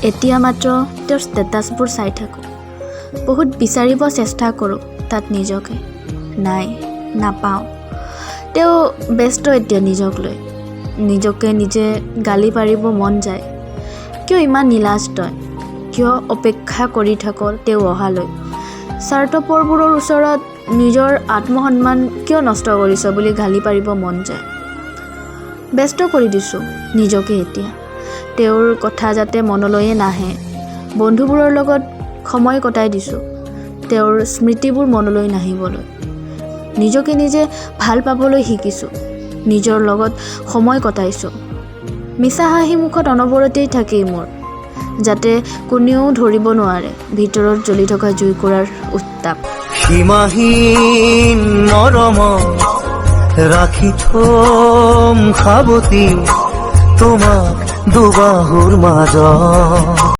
এতিয়া মাত্ৰ তেওঁৰ ষ্টেটাছবোৰ চাই থাকোঁ। বহুত বিচাৰিব চেষ্টা কৰোঁ তাত নিজকে, নাই নাপাওঁ। তেওঁ ব্যস্ত এতিয়া নিজক লৈ, নিজকে নিজে গালি পাৰিব মন যায়। কিয় ইমান নিলাজ তই? কিয় অপেক্ষা কৰি থাক তেওঁ অহালৈ? স্বাৰ্থপৰবোৰৰ ওচৰত নিজৰ আত্মসন্মান কিয় নষ্ট কৰিছ বুলি গালি পাৰিব মন যায়। ব্যস্ত কৰি দিছোঁ নিজকে এতিয়া, তেওঁৰ কথা যাতে মনলৈয়ে নাহে। বন্ধুবোৰৰ লগত সময় কটাই দিছোঁ, তেওঁৰ স্মৃতিবোৰ মনলৈ নাহিবলৈ। নিজকে নিজে ভাল পাবলৈ শিকিছোঁ, নিজৰ লগত সময় কটাইছোঁ। মিছা হাঁহি মুখত অনবৰতেই থাকেই মোৰ, যাতে কোনেও ধৰিব নোৱাৰে ভিতৰত জ্বলি থকা জুইকুৰাৰ উত্তাপ। সীমাহীন মৰমত ৰাখি থম সাৱটি তোমাক দুবাহুৰ মাজত।